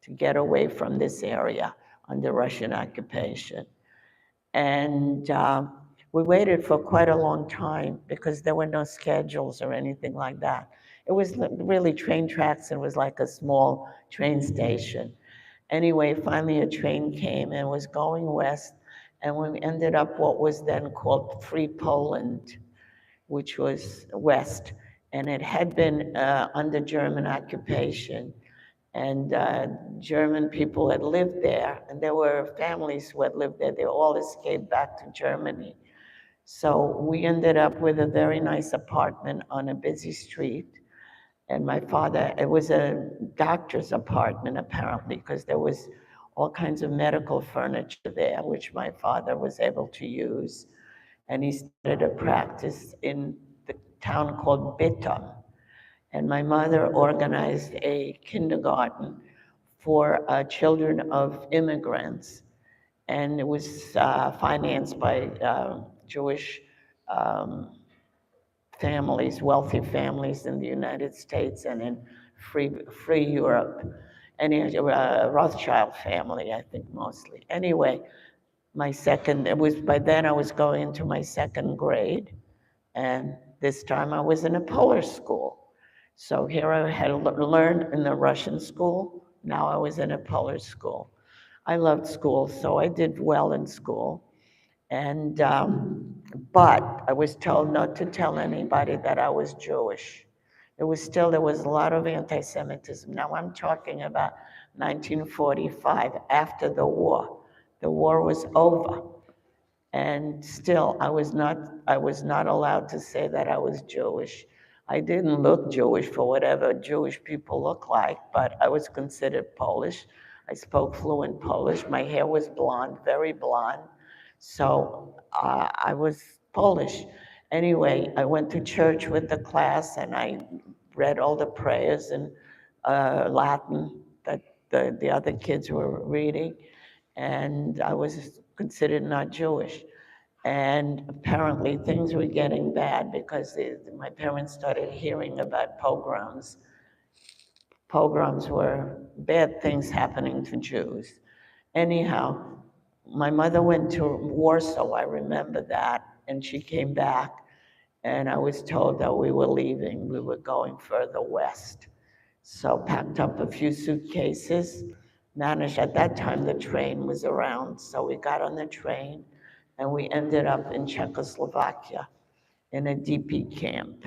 to get away from this area under Russian occupation. And we waited for quite a long time because there were no schedules or anything like that. It was really train tracks, and it was like a small train station. Anyway, finally a train came and was going west, and we ended up what was then called Free Poland, which was west, and it had been under German occupation. And German people had lived there, and there were families who had lived there. They all escaped back to Germany. So we ended up with a very nice apartment on a busy street. And my father, it was a doctor's apartment apparently, because there was all kinds of medical furniture there, which my father was able to use. And he started a practice in the town called Bytom. And my mother organized a kindergarten for children of immigrants. And it was financed by Jewish families, wealthy families in the United States and in free Europe. And Rothschild family, I think mostly. Anyway, by then I was going into my second grade. And this time I was in a Polish school. So here I had learned in the Russian school. Now I was in a Polish school. I loved school, so I did well in school. And, but I was told not to tell anybody that I was Jewish. There was a lot of anti-Semitism. Now I'm talking about 1945, after the war. The war was over. And still, I was not allowed to say that I was Jewish. I didn't look Jewish for whatever Jewish people look like, but I was considered Polish. I spoke fluent Polish. My hair was blonde, very blonde. So I was Polish. Anyway, I went to church with the class and I read all the prayers in Latin that the other kids were reading. And I was considered not Jewish. And apparently things were getting bad because my parents started hearing about pogroms. Pogroms were bad things happening to Jews. Anyhow, my mother went to Warsaw, I remember that, and she came back, and I was told that we were leaving, we were going further west. So packed up a few suitcases, managed, at that time the train was around, so we got on the train, and we ended up in Czechoslovakia in a DP camp.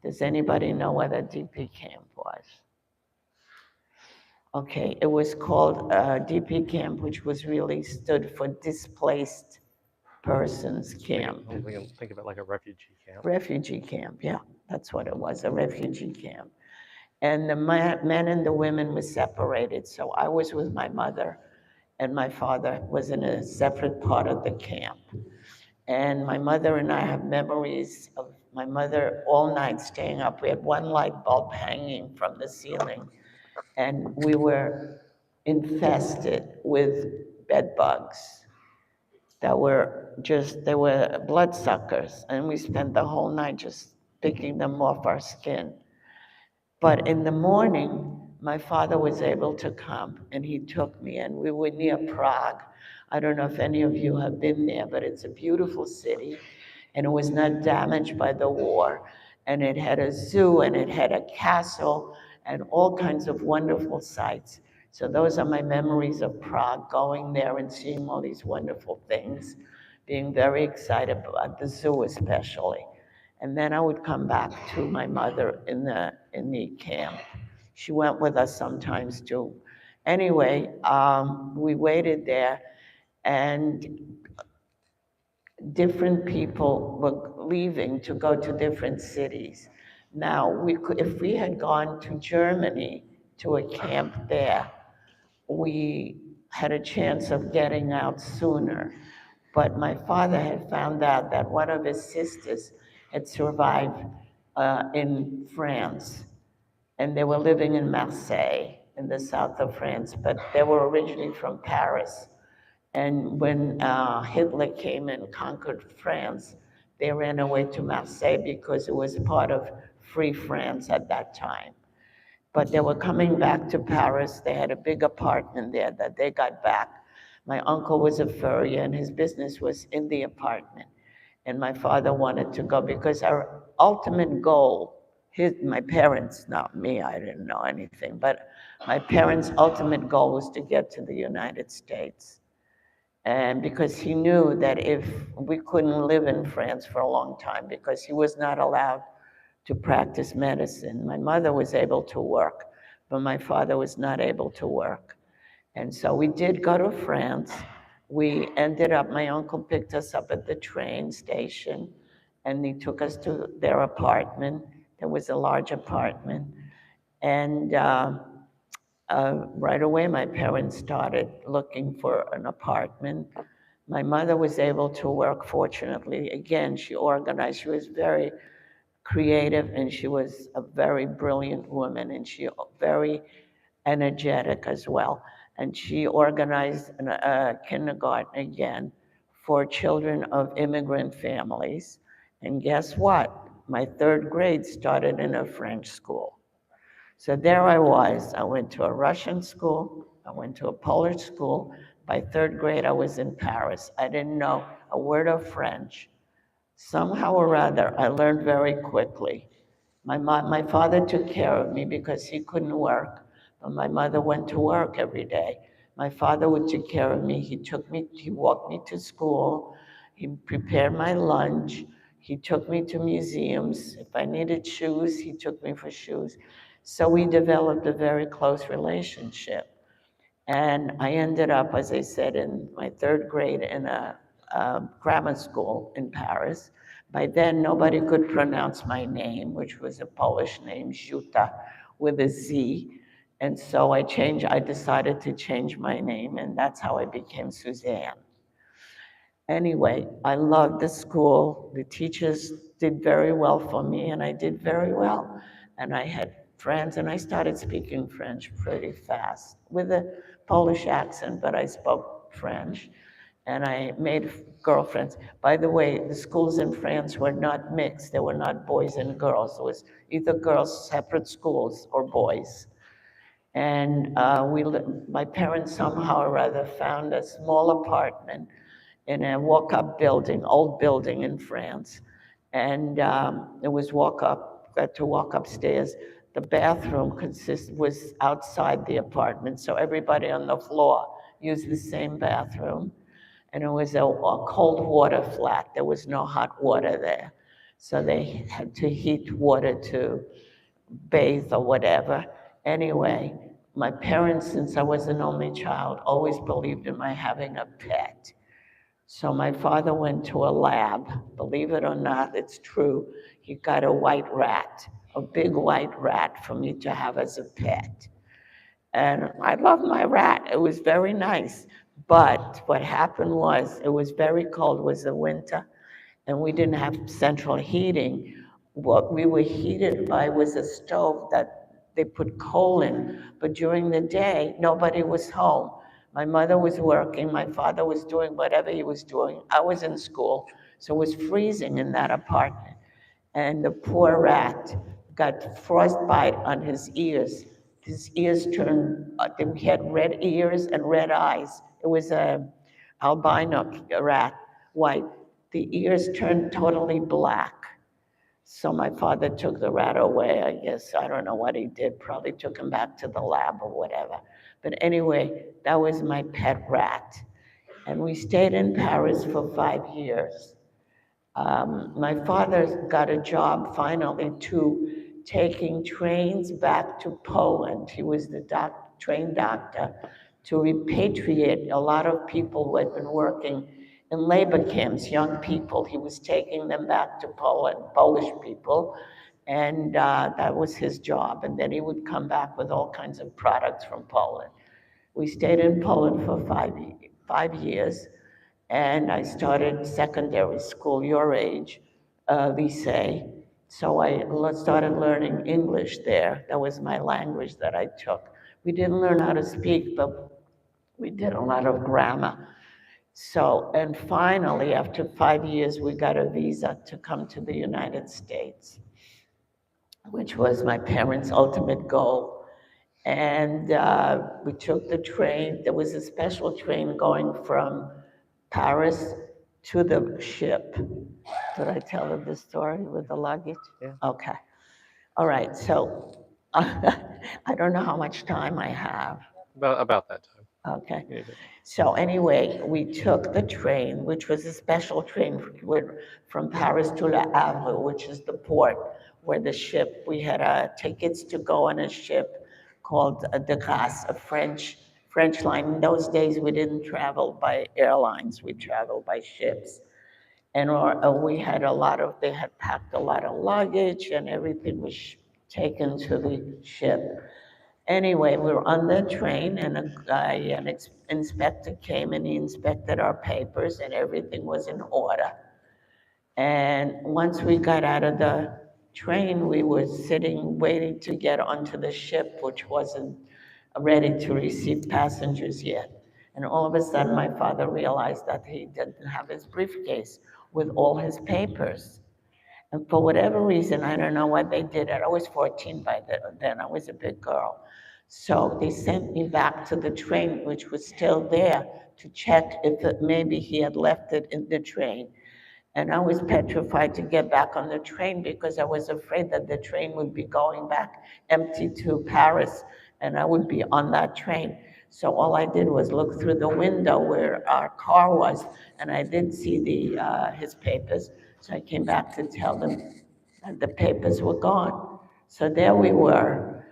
Does anybody know what a DP camp was? Okay, it was called DP camp, which was really stood for Displaced Persons Camp. Think of it like a refugee camp. Refugee camp, yeah, that's what it was, a refugee camp. And the men and the women were separated, so I was with my mother, and my father was in a separate part of the camp. And my mother and I have memories of my mother all night staying up. We had one light bulb hanging from the ceiling, and we were infested with bed bugs that were they were bloodsuckers, and we spent the whole night just picking them off our skin. But in the morning, my father was able to come, and he took me, and we were near Prague. I don't know if any of you have been there, but it's a beautiful city, and it was not damaged by the war. And it had a zoo, and it had a castle, and all kinds of wonderful sights. So those are my memories of Prague, going there and seeing all these wonderful things, being very excited about the zoo especially. And then I would come back to my mother in the camp. She went with us sometimes too. Anyway, we waited there, and different people were leaving to go to different cities. Now, if we had gone to Germany to a camp there, we had a chance of getting out sooner. But my father had found out that one of his sisters had survived in France, and they were living in Marseille, in the south of France, but they were originally from Paris. And when Hitler came and conquered France, they ran away to Marseille because it was part of Free France at that time. but they were coming back to Paris. They had a big apartment there that they got back. My uncle was a furrier, and his business was in the apartment. And my father wanted to go because our ultimate goal, my parents, not me, I didn't know anything, but my parents' ultimate goal was to get to the United States. And because he knew that if we couldn't live in France for a long time, because he was not allowed to practice medicine. My mother was able to work, but my father was not able to work. And so we did go to France. We ended up, my uncle picked us up at the train station, and he took us to their apartment. There was a large apartment. And right away, my parents started looking for an apartment. My mother was able to work, fortunately. Again, she organized. She was very creative, and she was a very brilliant woman, and she very energetic as well. And she organized a kindergarten again for children of immigrant families. And guess what? My third grade started in a French school. So there I was. I went to a Russian school. I went to a Polish school. By third grade, I was in Paris. I didn't know a word of French. Somehow or other, I learned very quickly. My father took care of me because he couldn't work, but my mother went to work every day. My father would take care of me. He walked me to school. He prepared my lunch. He took me to museums. If I needed shoes, he took me for shoes. So we developed a very close relationship. And I ended up, as I said, in my third grade in a grammar school in Paris. By then, nobody could pronounce my name, which was a Polish name, Juta, with a Z. And so I decided to change my name, and that's how I became Suzanne. Anyway, I loved the school. The teachers did very well for me, and I did very well. And I had friends, and I started speaking French pretty fast with a Polish accent, but I spoke French. And I made girlfriends. By the way, the schools in France were not mixed. They were not boys and girls. It was either girls, separate schools, or boys. And my parents somehow or other found a small apartment in a walk-up building, old building in France. And it was got to walk upstairs. The bathroom was outside the apartment, so everybody on the floor used the same bathroom. And it was a cold water flat. There was no hot water there. So they had to heat water to bathe or whatever. Anyway, my parents, since I was an only child, always believed in my having a pet. So my father went to a lab. Believe it or not, it's true. He got a white rat, a big white rat for me to have as a pet. And I loved my rat. It was very nice. But what happened was, it was very cold. It was the winter, and we didn't have central heating. What we were heated by was a stove that they put coal in. But during the day, nobody was home. My mother was working. My father was doing whatever he was doing. I was in school, so it was freezing in that apartment. And the poor rat got frostbite on his ears. His ears turned, he had red ears and red eyes. It was a albino rat, white. The ears turned totally black. So my father took the rat away, I guess. I don't know what he did, probably took him back to the lab or whatever. But anyway, that was my pet rat. And we stayed in Paris for 5 years. My father got a job finally to taking trains back to Poland. He was the train doctor to repatriate a lot of people who had been working in labor camps, young people. He was taking them back to Poland, Polish people, and that was his job. And then he would come back with all kinds of products from Poland. We stayed in Poland for 5 years. And I started secondary school, your age, lycée. So I started learning English there. That was my language that I took. We didn't learn how to speak, but we did a lot of grammar. So, and finally, after 5 years, we got a visa to come to the United States, which was my parents' ultimate goal. And we took the train. There was a special train going from Paris to the ship. Did I tell her the story with the luggage? Yeah. Okay. All right. So I don't know how much time I have. About that time. Okay. You need it. So anyway, we took the train, which was a special train from Paris to Le Havre, which is the port where the ship, we had tickets to go on a ship called De Grasse, a French line. In those days, we didn't travel by airlines, we traveled by ships. And we had they had packed a lot of luggage and everything was taken to the ship. Anyway, we were on the train and an inspector came and he inspected our papers and everything was in order. And once we got out of the train, we were sitting, waiting to get onto the ship, which wasn't ready to receive passengers yet. And all of a sudden, my father realized that he didn't have his briefcase with all his papers. And for whatever reason, I don't know what they did. I was 14 by then. I was a big girl. So they sent me back to the train, which was still there, to check if maybe he had left it in the train. And I was petrified to get back on the train because I was afraid that the train would be going back empty to Paris and I would be on that train. So all I did was look through the window where our car was and I did see his papers. So I came back to tell them that the papers were gone. So there we were.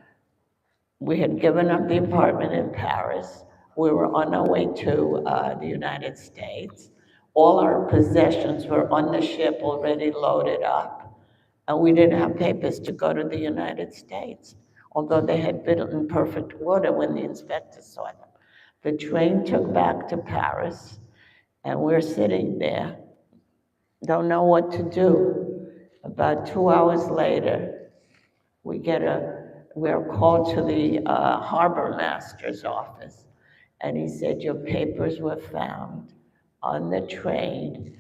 We had given up the apartment in Paris. We were on our way to the United States. All our possessions were on the ship already loaded up. And we didn't have papers to go to the United States, although they had been in perfect order when the inspector saw them. The train took back to Paris, and we're sitting there, don't know what to do. About 2 hours later, we're called to the harbor master's office. And he said, your papers were found on the train.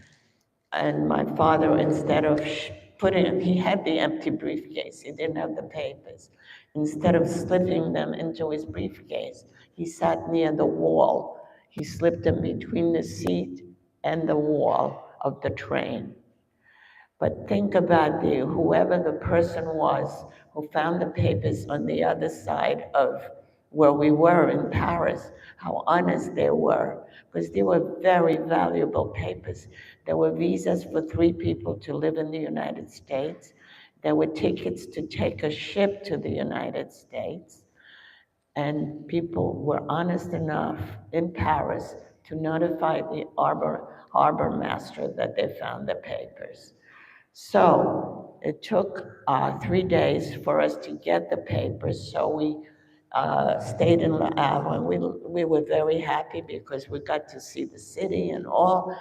And my father, instead of he had the empty briefcase, he didn't have the papers. Instead of slipping them into his briefcase, he sat near the wall. He slipped them between the seat and the wall of the train. But think about whoever the person was who found the papers on the other side of where we were in Paris, how honest they were, because they were very valuable papers. There were visas for 3 people to live in the United States. There were tickets to take a ship to the United States. And people were honest enough in Paris to notify the harbor master that they found the papers. So it took 3 days for us to get the papers. So we stayed in Le Havre, and we were very happy because we got to see the city and all.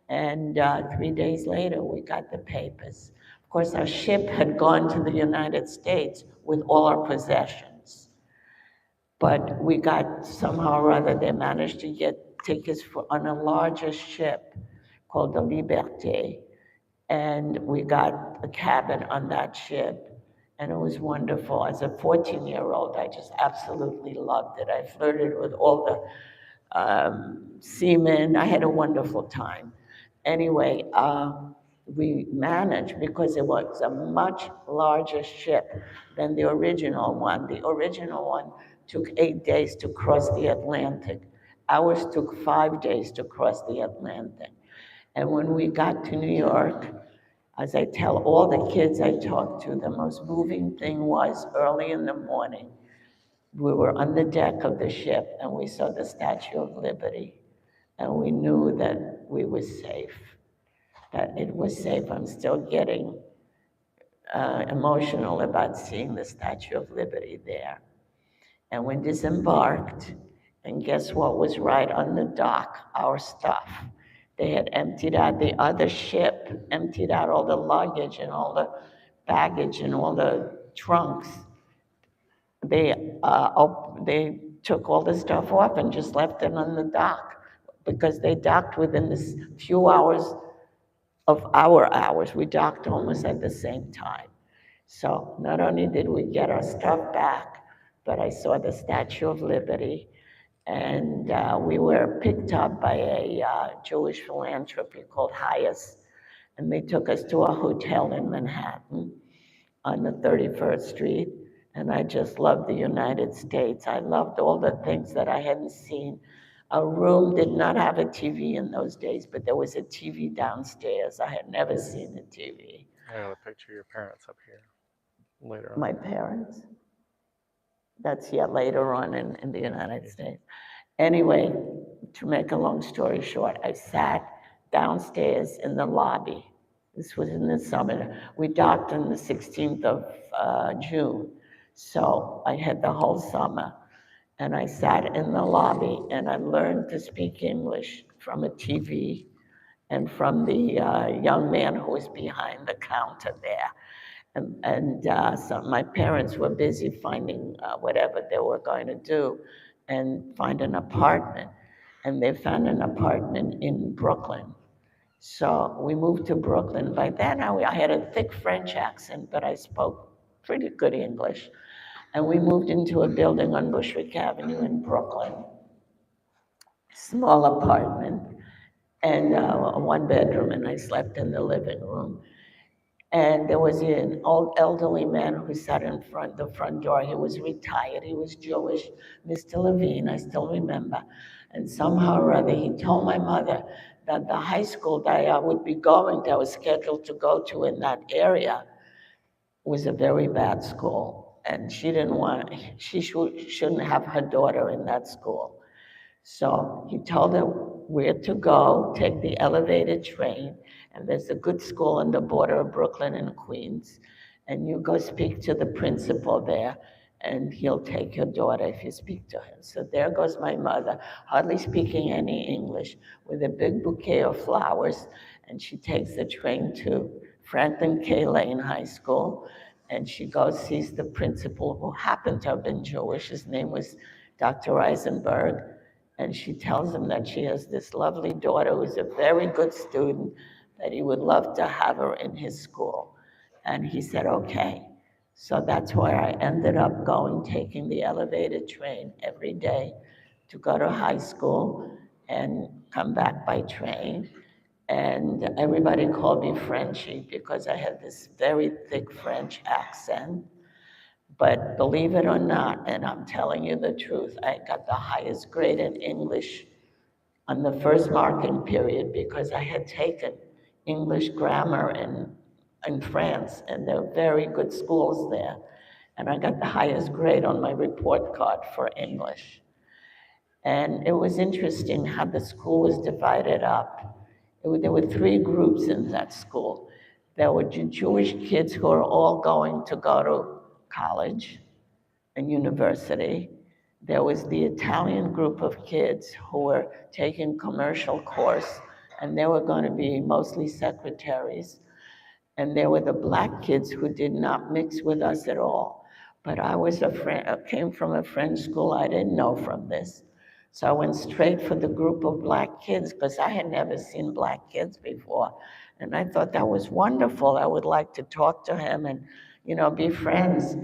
And 3 days later, we got the papers. Of course, our ship had gone to the United States with all our possessions. But we got, somehow or other, they managed to get tickets on a larger ship called the Liberté. And we got a cabin on that ship, and it was wonderful. As a 14-year-old, I just absolutely loved it. I flirted with all the seamen. I had a wonderful time. Anyway, we managed, because it was a much larger ship than the original one. The original one took 8 days to cross the Atlantic. Ours took 5 days to cross the Atlantic. And when we got to New York, as I tell all the kids I talk to, the most moving thing was early in the morning, we were on the deck of the ship and we saw the Statue of Liberty, and we knew that we were safe, that it was safe. I'm still getting emotional about seeing the Statue of Liberty there. And we disembarked, and guess what was right on the dock? Our stuff. They had emptied out the other ship, emptied out all the luggage and all the baggage and all the trunks. They took all the stuff off and just left it on the dock, because they docked within this few hours of our hours. We docked almost at the same time. So not only did we get our stuff back, but I saw the Statue of Liberty, and we were picked up by a Jewish philanthropy called Hayes, and they took us to a hotel in Manhattan on the 31st Street, and I just loved the United States. I loved all the things that I hadn't seen. Our room did not have a TV in those days, but there was a TV downstairs. I had never seen a TV. I got a picture of your parents up here later on. My parents? That's later on in the United States. Anyway, to make a long story short, I sat downstairs in the lobby. This was in the summer. We docked on the 16th of June. So I had the whole summer. And I sat in the lobby and I learned to speak English from a TV and from the young man who was behind the counter there. And so my parents were busy finding whatever they were going to do and find an apartment. And they found an apartment in Brooklyn. So we moved to Brooklyn. By then, I had a thick French accent, but I spoke pretty good English. And we moved into a building on Bushwick Avenue in Brooklyn, small apartment, and a one bedroom, and I slept in the living room. And there was an old elderly man who sat in the front door. He was retired, he was Jewish, Mr. Levine, I still remember. And somehow or other, he told my mother that the high school that I would be going to, I was scheduled to go to in that area, was a very bad school. And she didn't want, she shouldn't have her daughter in that school. So he told her where to go, take the elevated train, and there's a good school on the border of Brooklyn and Queens, and you go speak to the principal there, and he'll take your daughter if you speak to him. So there goes my mother, hardly speaking any English, with a big bouquet of flowers, and she takes the train to Franklin K. Lane High School, and she goes, sees the principal, who happened to have been Jewish. His name was Dr. Eisenberg. And she tells him that she has this lovely daughter who's a very good student, that he would love to have her in his school. And he said, okay. So that's where I ended up going, taking the elevated train every day to go to high school and come back by train. And everybody called me Frenchie because I had this very thick French accent. But believe it or not, and I'm telling you the truth, I got the highest grade in English on the first marking period because I had taken English grammar in France, and there are very good schools there. And I got the highest grade on my report card for English. And it was interesting how the school was divided up. There were three groups in that school. There were Jewish kids who were all going to go to college and university. There was the Italian group of kids who were taking commercial course, and they were going to be mostly secretaries. And there were the black kids who did not mix with us at all. But I came from a French school. I didn't know from this. So I went straight for the group of black kids because I had never seen black kids before. And I thought that was wonderful. I would like to talk to him and, be friends.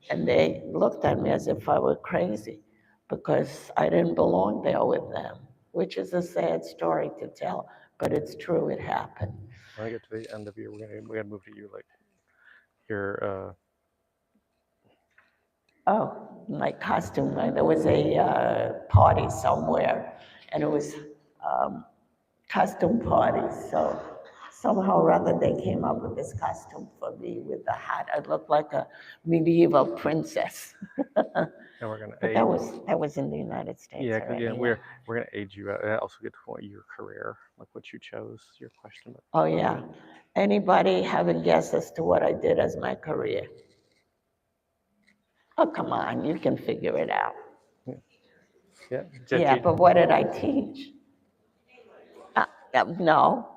And they looked at me as if I were crazy because I didn't belong there with them, which is a sad story to tell, but it's true, it happened. When I get to the end of we're gonna move to you, like your My costume, there was a party somewhere, and it was costume party, so somehow or other they came up with this costume for me with the hat. I looked like a medieval princess. and we're gonna But age. that was in the United States. Yeah, already, we're gonna age you out. And also get to what your career, like what you chose, your question. Oh yeah. Anybody have a guess as to what I did as my career? Oh, come on, you can figure it out. Yeah. Yeah, but what did I teach? No.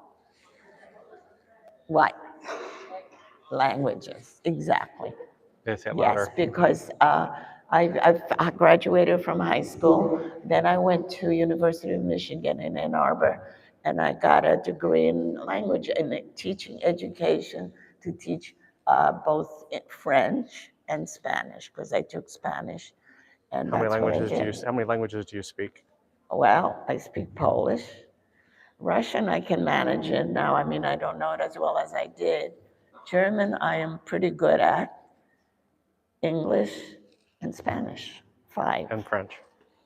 What? Languages, exactly. Yes, because I graduated from high school. Then I went to University of Michigan in Ann Arbor, and I got a degree in language and teaching education to teach both French and Spanish, because I took Spanish. And that's what I did. How many languages do you speak? Well, I speak Polish. Russian, I can manage it now. I mean, I don't know it as well as I did. German, I am pretty good at. English and Spanish, 5. And French.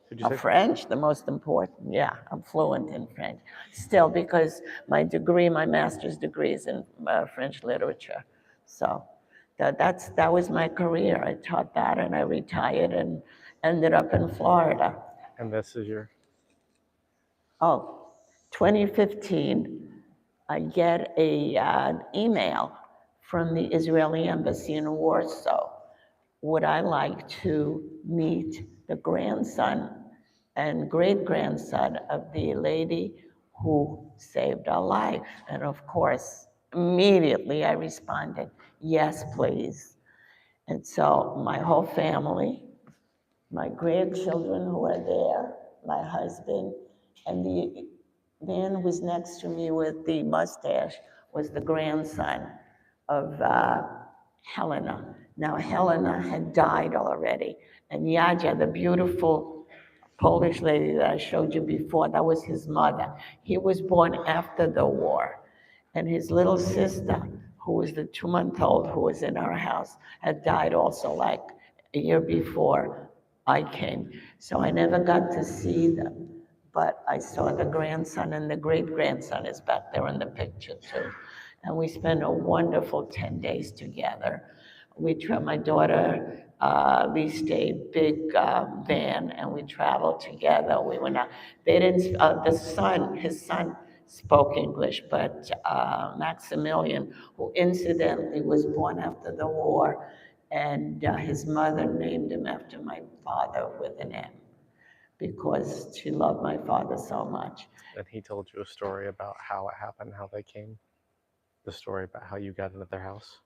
Did you say French, the most important. Yeah, I'm fluent in French. Still, because my degree, my master's degree is in French literature. So that was my career. I taught that and I retired and ended up in Florida. And this is your... Oh, 2015, I get an email from the Israeli embassy in Warsaw. Would I like to meet the grandson and great-grandson of the lady who saved our life? And of course, immediately I responded, yes, please. And so my whole family, my grandchildren who are there, my husband, and the man who was next to me with the mustache was the grandson of Helena. Now, Helena had died already, and Yaja, the beautiful Polish lady that I showed you before, that was his mother. He was born after the war, and his little sister, who was the 2-month-old who was in our house, had died also like a year before I came. So I never got to see them, but I saw the grandson, and the great-grandson is back there in the picture too. And we spent a wonderful 10 days together. My daughter leased a big van, and we traveled together. We went out. They didn't. His son spoke English, but Maximilian, who incidentally was born after the war, and his mother named him after my father with an M, because she loved my father so much. And he told you a story about how it happened, how they came? The story about how you got into their house?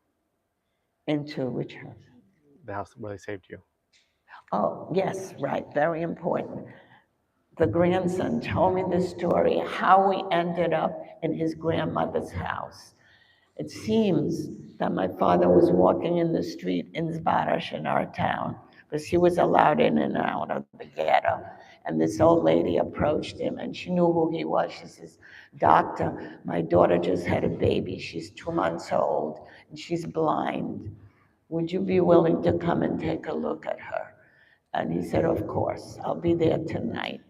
Into which house? The house where they saved you. Oh, yes, right, very important. The grandson told me the story, how we ended up in his grandmother's house. It seems that my father was walking in the street in Zbarash in our town, because he was allowed in and out of the ghetto. And this old lady approached him, and she knew who he was. She says, "Doctor, my daughter just had a baby. She's 2 months old, and she's blind. Would you be willing to come and take a look at her?" And he said, "Of course, I'll be there tonight."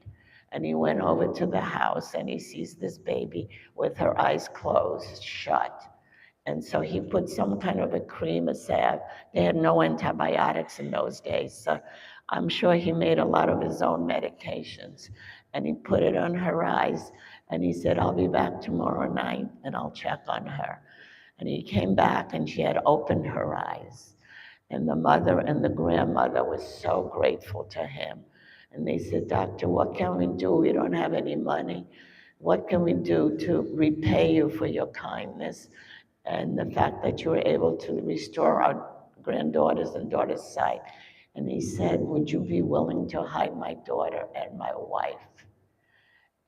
And he went over to the house, and he sees this baby with her eyes closed, shut. And so he put some kind of a cream, a salve. They had no antibiotics in those days. So I'm sure he made a lot of his own medications. And he put it on her eyes. And he said, "I'll be back tomorrow night and I'll check on her." And he came back and she had opened her eyes. And the mother and the grandmother were so grateful to him. And they said, "Doctor, what can we do? We don't have any money. What can we do to repay you for your kindness and the fact that you were able to restore our granddaughters and daughter's sight?" And he said, "Would you be willing to hide my daughter and my wife?"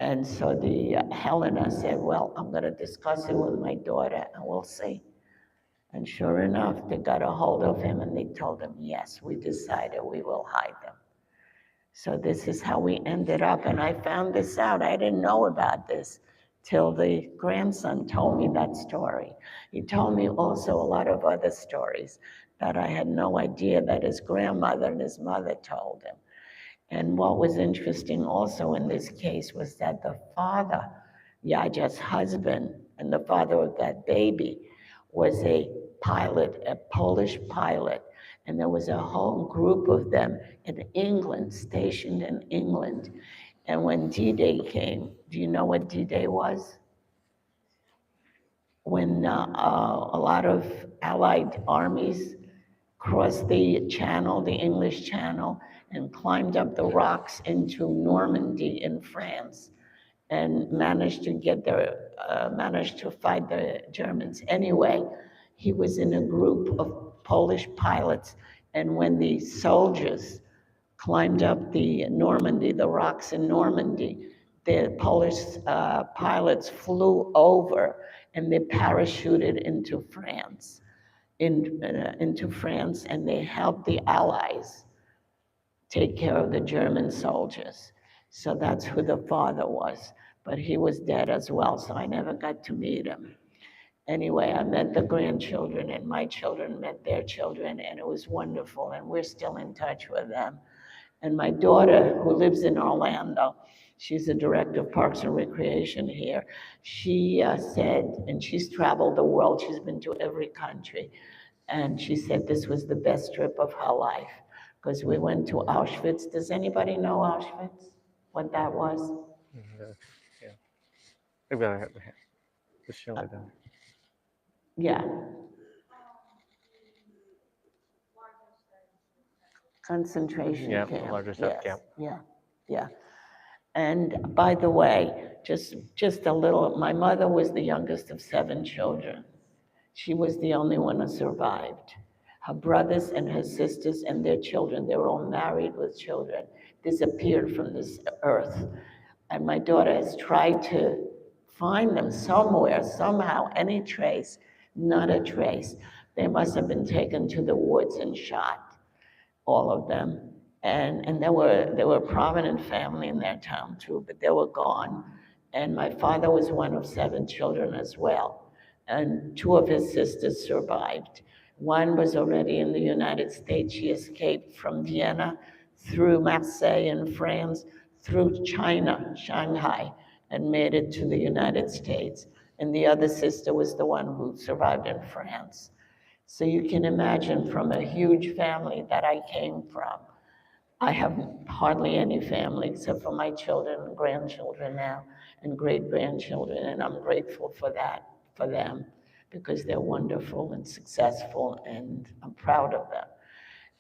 And so the Helena said, "Well, I'm going to discuss it with my daughter and we'll see." And sure enough, they got a hold of him and they told him, "Yes, we decided we will hide them." So this is how we ended up. And I found this out. I didn't know about this till the grandson told me that story. He told me also a lot of other stories that I had no idea that his grandmother and his mother told him. And what was interesting also in this case was that the father, Yaja's husband, and the father of that baby was a pilot, a Polish pilot. And there was a whole group of them in England, stationed in England. And when D-Day came, do you know what D-Day was? When a lot of Allied armies crossed the channel, the English Channel, and climbed up the rocks into Normandy in France, and managed to fight the Germans. Anyway, he was in a group of Polish pilots, and when the soldiers climbed up the Normandy, the rocks in Normandy, the Polish pilots flew over and they parachuted into France, and they helped the Allies take care of the German soldiers. So that's who the father was. But he was dead as well, so I never got to meet him. Anyway, I met the grandchildren, and my children met their children, and it was wonderful, and we're still in touch with them. And my daughter, who lives in Orlando, she's the director of Parks and Recreation here. She said, and she's traveled the world, she's been to every country, and she said this was the best trip of her life because we went to Auschwitz. Does anybody know Auschwitz? What that was? Yeah. Maybe I have the show it down. Yeah. Concentration Yeah, camp. the largest Yes. camp. Yeah, yeah. And by the way, just a little, my mother was the youngest of 7 children. She was the only one who survived. Her brothers and her sisters and their children, they were all married with children, disappeared from this earth. And my daughter has tried to find them somewhere, somehow, any trace, not a trace. They must have been taken to the woods and shot, all of them. And there were a prominent family in their town too, but they were gone. And my father was one of 7 children as well. And 2 of his sisters survived. One was already in the United States. She escaped from Vienna through Marseille in France, through China, Shanghai, and made it to the United States. And the other sister was the one who survived in France. So you can imagine from a huge family that I came from. I have hardly any family except for my children and grandchildren now and great-grandchildren, and I'm grateful for that, for them, because they're wonderful and successful, and I'm proud of them.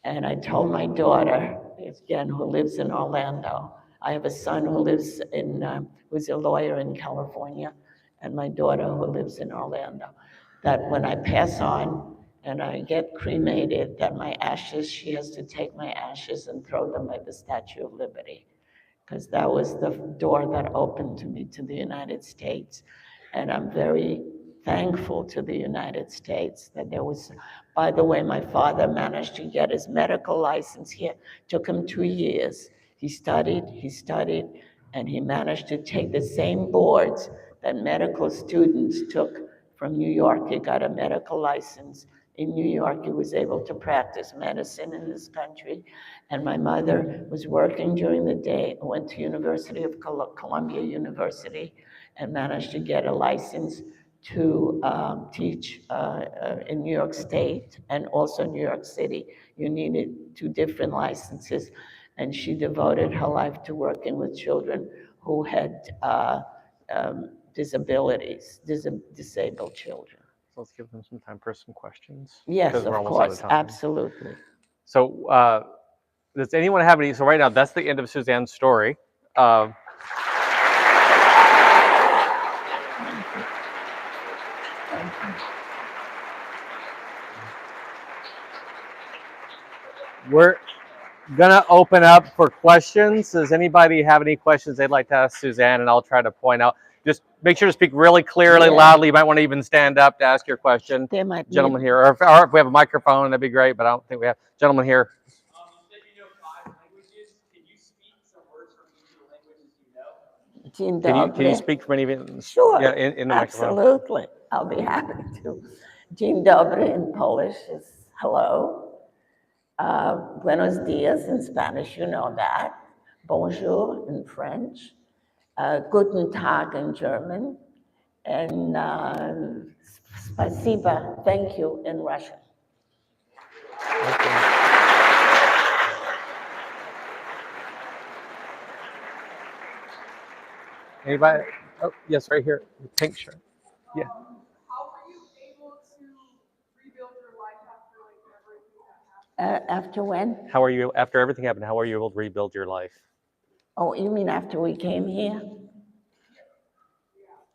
And I told my daughter, again, who lives in Orlando, I have a son who lives who's a lawyer in California, and my daughter who lives in Orlando, that when I pass on and I get cremated, that my ashes, she has to take my ashes and throw them at the Statue of Liberty, because that was the door that opened to me to the United States. And I'm very thankful to the United States that there was, by the way, my father managed to get his medical license here. Took him 2 years. He studied, and he managed to take the same boards that medical students took from New York. He got a medical license in New York. He was able to practice medicine in this country. And my mother was working during the day, went to University of Columbia University, and managed to get a license to teach in New York State and also New York City. You needed 2 different licenses. And she devoted her life to working with children who had disabilities, disabled children. So let's give them some time for some questions. Yes, because we're of almost out course, time. absolutely. So does anyone have any? So right now, that's the end of Suzanne's story. We're gonna open up for questions. Does anybody have any questions they'd like to ask Suzanne? And I'll try to point out. Just make sure to speak really clearly, loudly. You might want to even stand up to ask your question. There might Gentleman here, or if we have a microphone, that'd be great. But I don't think we have. Gentleman here. You said you know 5 languages. Can you speak some words from each of the languages you know? Can you speak from any of it? Sure. Yeah, in the microphone. Absolutely. I'll be happy to. Dzień dobry in Polish is hello. Buenos dias in Spanish, you know that. Bonjour in French. Guten Tag in German. And spasiba, thank you, in Russian. Okay. Anybody? Oh, yes, right here. Pink shirt. Yeah. How were you able to rebuild your life after everything that happened? After when? How are you, after everything happened, how are you able to rebuild your life? Oh, you mean after we came here?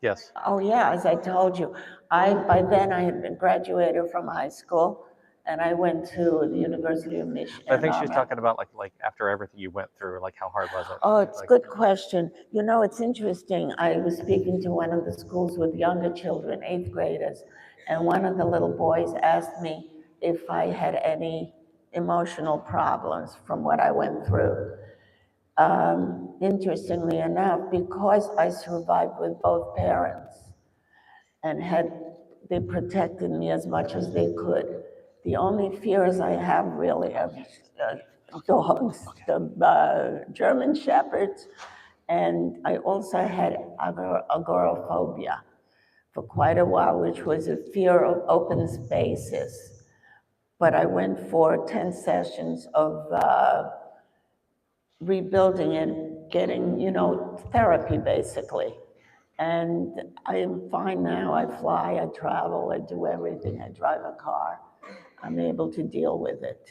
Yes. Oh, yeah, as I told you. By then I had been graduated from high school, and I went to the University of Michigan. I think she's talking about like after everything you went through, like how hard was it? Oh, it's a like, good question. You know, it's interesting. I was speaking to one of the schools with younger children, 8th graders, and one of the little boys asked me if I had any emotional problems from what I went through. Interestingly enough, because I survived with both parents and they protected me as much as they could. The only fears I have really are dogs, the German shepherds, and I also had agoraphobia for quite a while, which was a fear of open spaces. But I went for 10 sessions of rebuilding and getting, therapy basically. And I'm fine now. I fly, I travel, I do everything. I drive a car. I'm able to deal with it.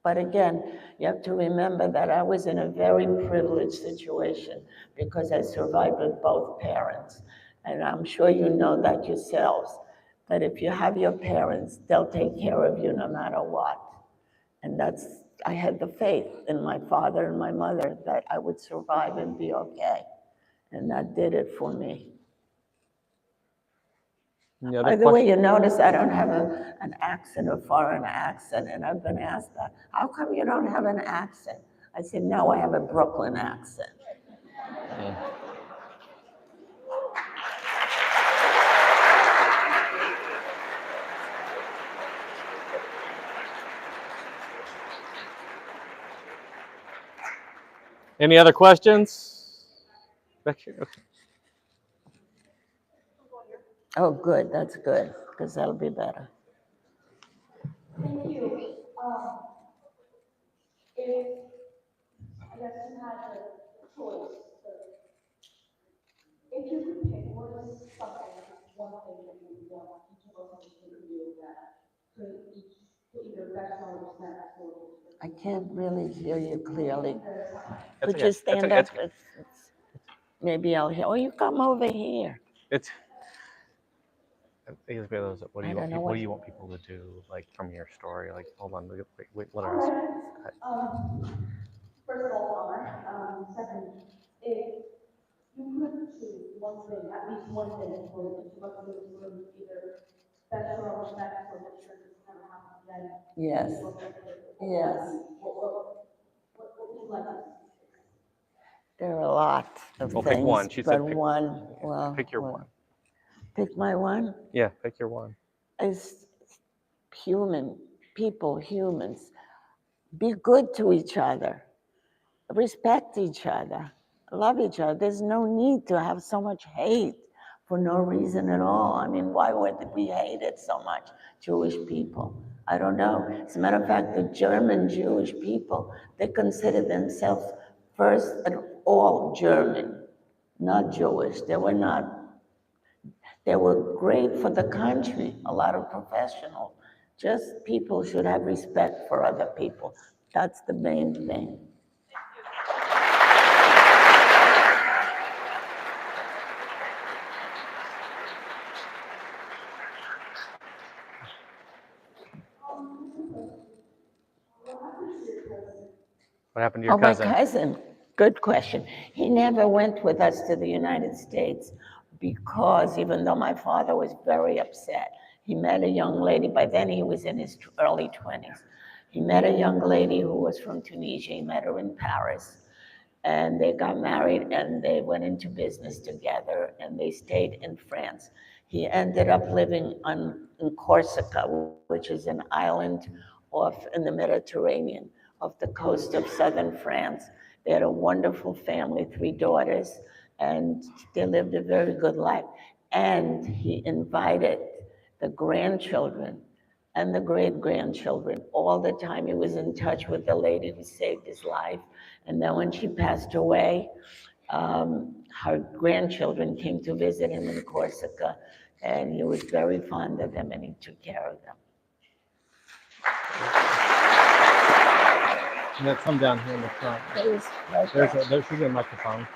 But again, you have to remember that I was in a very privileged situation because I survived with both parents. And I'm sure you know that yourselves, that if you have your parents, they'll take care of you no matter what. And I had the faith in my father and my mother that I would survive and be okay. And that did it for me. By the way, you notice I don't have an accent, a foreign accent, and I've been asked that. How come you don't have an accent? I said, no, I have a Brooklyn accent. Any other questions? Back here. Okay. Oh, good, that's good, because that'll be better. Thank you. If I guess you had the choice, if you could pick, what is something, one thing that you would want each of us to do that could each put either best or best or I can't really hear you clearly. That's Could okay. you stand That's up? okay. Maybe I'll hear. Oh, you come over here. It's what do you I don't know what what- do you want people to do, like from your story? Like, hold on, wait, let her ask. First of all, honor. Second, if you could choose one thing, at least one thing, for each of us in this room, either best or best, or make sure this never happens again. Yes. Yes. What would you like to see? There are a lot of Well, things, pick one. She but said pick, one, well. pick your well, one. Pick my one? Yeah, pick your one. Is humans, be good to each other, respect each other, love each other. There's no need to have so much hate for no reason at all. I mean, why would we hate it so much, Jewish people? I don't know. As a matter of fact, the German Jewish people, they consider themselves first and all German, not Jewish. They were not. They were great for the country, a lot of professionals. Just people should have respect for other people. That's the main thing. What happened to your Oh, cousin? my cousin, good question. He never went with us to the United States because even though my father was very upset, he met a young lady, by then he was in his early 20s. He met a young lady who was from Tunisia. He met her in Paris. And they got married and they went into business together and they stayed in France. He ended up living in Corsica, which is an island off in the Mediterranean, off the coast of southern France. They had a wonderful family, 3 daughters, and they lived a very good life. And he invited the grandchildren and the great-grandchildren all the time. He was in touch with the lady who saved his life. And then when she passed away, her grandchildren came to visit him in Corsica, and he was very fond of them, and he took care of them. And then come down here in the front. Please, right There should be a microphone.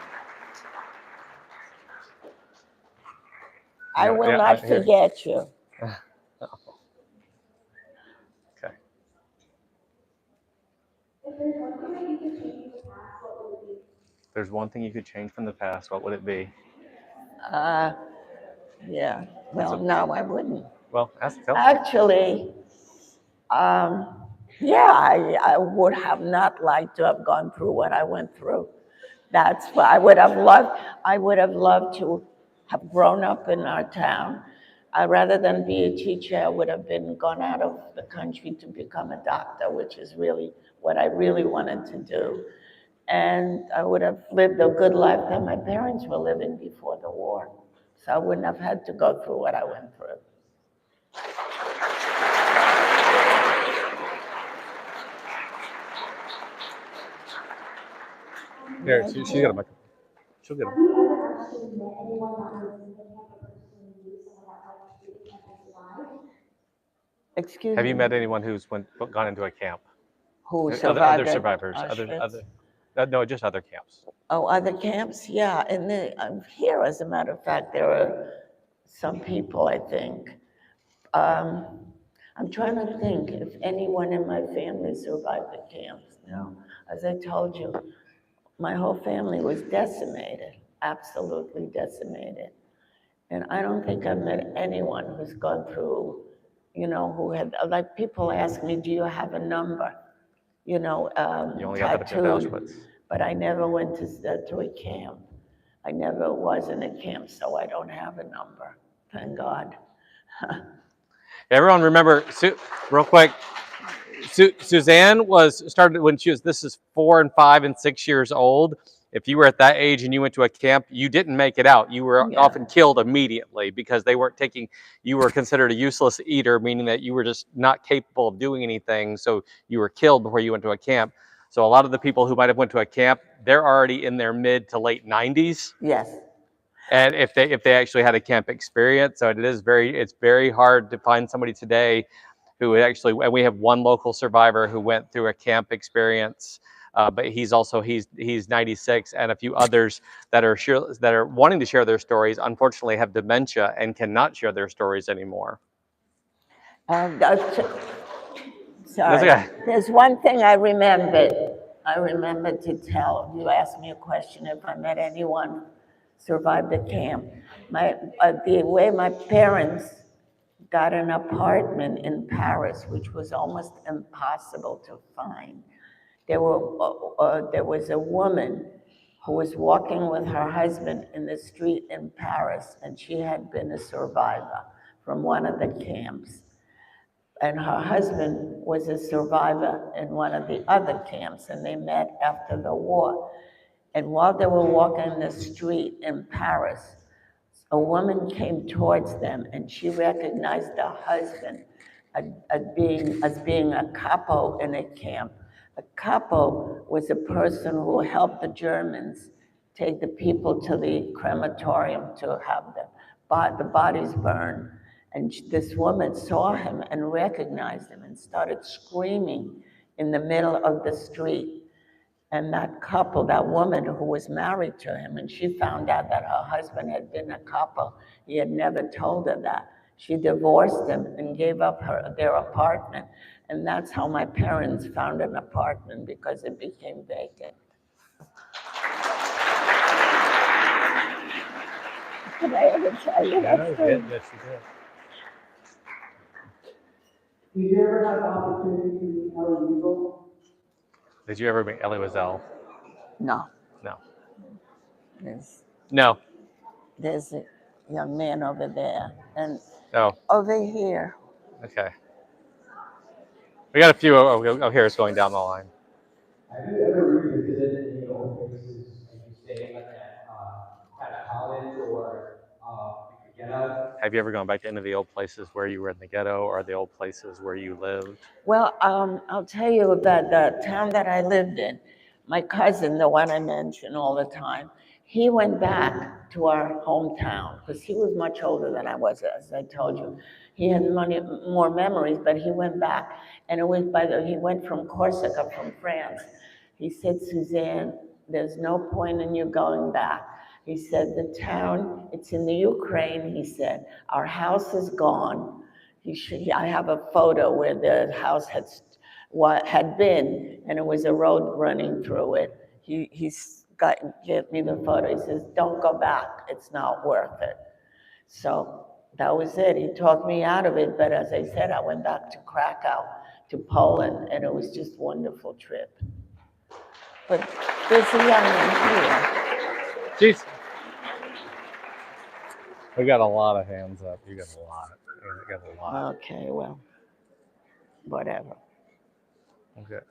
I will not forget you. Okay. There's one thing you could change from the past. What would it be? Yeah. Well, no, I wouldn't. Well, tell me. Actually, Yeah, I would have not liked to have gone through what I went through. That's what I would have loved. I would have loved to have grown up in our town. Rather than be a teacher, I would have been gone out of the country to become a doctor, which is really what I really wanted to do. And I would have lived a good life that my parents were living before the war. So I wouldn't have had to go through what I went through. Here, she's got a microphone. She'll get Have it. you ever actually met anyone that was in the camp or personally knew someone that went to the camp and survived? Excuse Have me. you met anyone who's gone into a camp? Who Other survived at survivors, Auschwitz? no, just other camps. Oh, other camps? Yeah, and here, as a matter of fact, there are some people, I think. I'm trying to think if anyone in my family survived the camps. No, as I told you, my whole family was decimated, absolutely decimated. And I don't think I've met anyone who's gone through, who had, like people ask me, do you have a number? You only got that at Tattooed. Auschwitz. But I never went to a camp. I never was in a camp, so I don't have a number, thank God. Everyone remember, real quick, Suzanne started when this is 4 and 5 and 6 years old. If you were at that age and you went to a camp, you didn't make it out. You were often killed immediately because they weren't you were considered a useless eater, meaning that you were just not capable of doing anything. So you were killed before you went to a camp. So a lot of the people who might have went to a camp, they're already in their mid to late 90s. Yes. And if they actually had a camp experience, so it's very hard to find somebody today who actually, and we have one local survivor who went through a camp experience, but he's 96, and a few others that are wanting to share their stories, unfortunately have dementia and cannot share their stories anymore. Sorry. Okay. There's one thing I remembered to tell. You asked me a question if I met anyone survived the camp. The way my parents got an apartment in Paris, which was almost impossible to find. There was a woman who was walking with her husband in the street in Paris, and she had been a survivor from one of the camps. And her husband was a survivor in one of the other camps, and they met after the war. And while they were walking the street in Paris, a woman came towards them, and she recognized the husband as being a capo in a camp. A capo was a person who helped the Germans take the people to the crematorium to have the bodies burned. And this woman saw him and recognized him and started screaming in the middle of the street. And that woman who was married to him, and she found out that her husband had been a couple. He had never told her that. She divorced him and gave up their apartment. And that's how my parents found an apartment, because it became vacant. Did I ever tell you that story? Yes, you did. Did you ever have the opportunity to meet Ellie Weasel? Did you ever meet Ellie Witsell? No. No. No. There's a young man over there, and over here. Okay. We got a few of here going down the line. Have you ever revisited any old places and you stayed like at college or the ghetto? Have you ever gone back into the old places where you were in the ghetto or the old places where you lived? Well, I'll tell you about the town that I lived in. My cousin, the one I mention all the time, he went back to our hometown because he was much older than I was, as I told you. He had more memories, but he went back, and it was he went from Corsica, from France. He said, Suzanne, there's no point in you going back. He said, the town, it's in the Ukraine, he said, our house is gone. I have a photo where the house had been, and it was a road running through it. He gave me the photo. He says, don't go back. It's not worth it. So that was it. He talked me out of it, but as I said, I went back to Krakow to Poland, and it was just a wonderful trip. But there's a young one here. Jeez. We got a lot of hands up. You got a lot. You got a lot. Okay, well, whatever. Okay.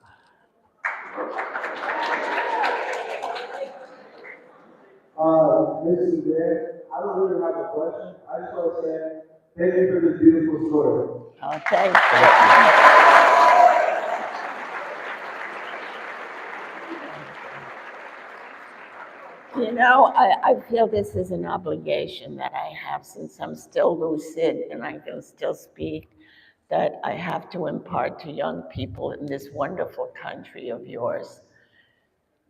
This is there. I don't really have a question. I just want to say thank you for this beautiful story. Okay. You know, I feel this is an obligation that I have since I'm still lucid and I can still speak, that I have to impart to young people in this wonderful country of yours.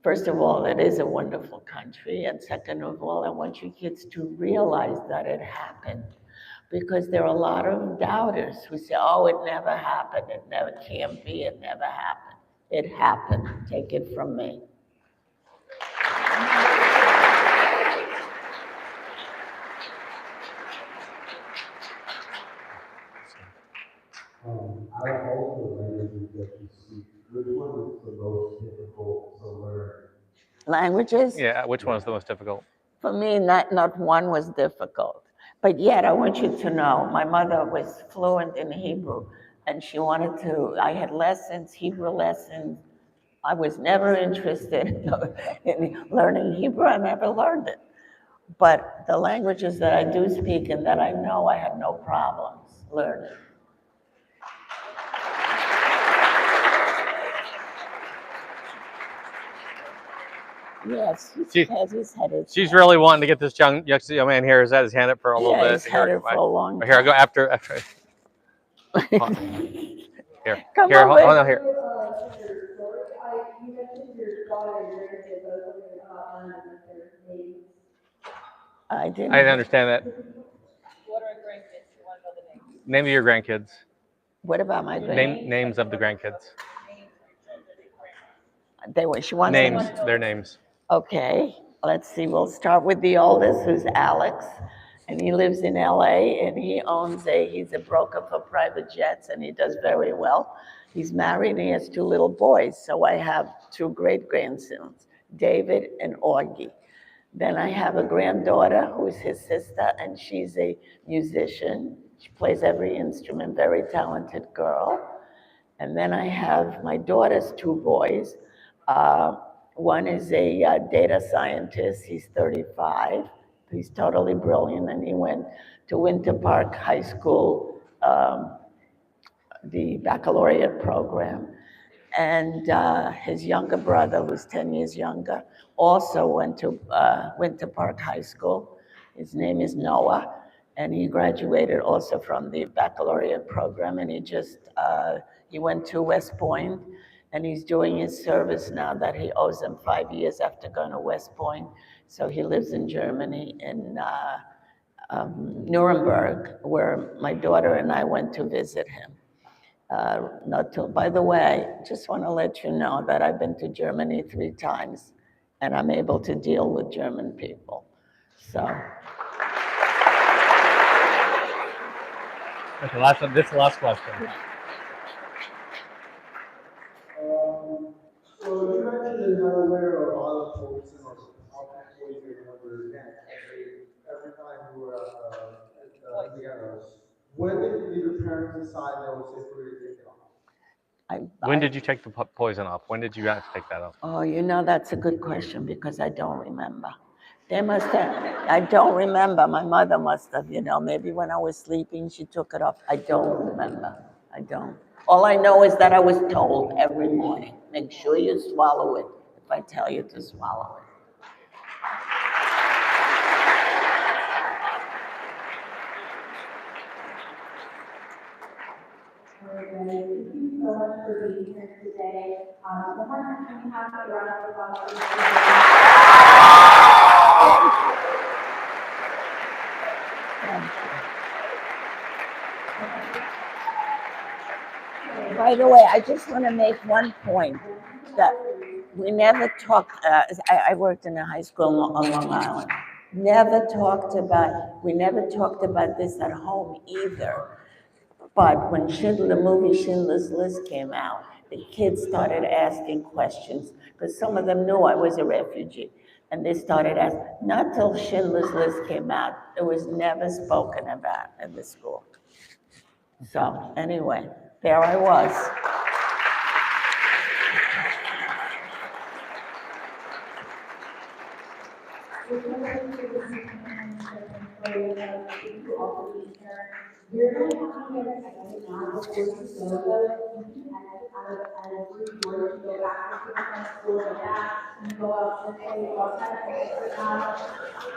First of all, it is a wonderful country. And second of all, I want you kids to realize that it happened. Because there are a lot of doubters who say, oh, it never happened, it never can be, it never happened. It happened, take it from me. Out of all the languages that you speak, which one is the most difficult to learn? Languages? Yeah, which one is the most difficult? For me, not one was difficult. But yet, I want you to know, my mother was fluent in Hebrew, and she wanted to, I had lessons, Hebrew lessons. I was never interested in learning Hebrew, I never learned it. But the languages that I do speak and that I know, I had no problems learning. Yes, he's headed. She's really wanting to get this young man here. Has had his hand up for a little bit. He's headed for a long time. Here, I go after. Here, Come here, over. hold on here. You mentioned your daughter and grandkids. I was wondering about them and their names. I didn't understand that. What are grandkids? You want to know the names? Name of your grandkids. What about my grandkids? Names of the grandkids. She wants names. them. Their names. Okay, let's see. We'll start with the oldest, who's Alex, and he lives in LA, and he's a broker for private jets, and he does very well. He's married, and he has 2 little boys, so I have 2 great-grandsons, David and Augie. Then I have a granddaughter who is his sister, and she's a musician. She plays every instrument, very talented girl. And then I have my daughter's 2 boys. One is a data scientist. He's 35. He's totally brilliant, and he went to Winter Park High School, the baccalaureate program. And his younger brother, who's 10 years younger, also went to Winter Park High School. His name is Noah, and he graduated also from the baccalaureate program, and he went to West Point, and he's doing his service now that he owes him 5 years after going to West Point. So he lives in Germany, in Nuremberg, where my daughter and I went to visit him. By the way, just want to let you know that I've been to Germany 3 times, and I'm able to deal with German people. So. Okay, this is the last question. So you mentioned that you're aware of a lot of poison or poison under your neck every time you were at the gallows. When did your parents decide that was safe for you to take it off? When did you take the poison off? When did you have to take that off? Oh, that's a good question because I don't remember. They must have, I don't remember. My mother must have, maybe when I was sleeping, she took it off. I don't remember. I don't. All I know is that I was told every morning, make sure you swallow it if I tell you to swallow it. Thank you so much for being here today. One more time, can you have a round of applause? By the way, I just want to make one point that we never talked, I worked in a high school on Long Island. We never talked about this at home either. But when the movie Schindler's List came out, the kids started asking questions because some of them knew I was a refugee. And they started asking, not till Schindler's List came out, it was never spoken about in the school. So anyway, there I was. We're going to have you guys exit now before you go, though. You can exit out of every door to go back into the front door like that. You go out this way, you go outside, exit out.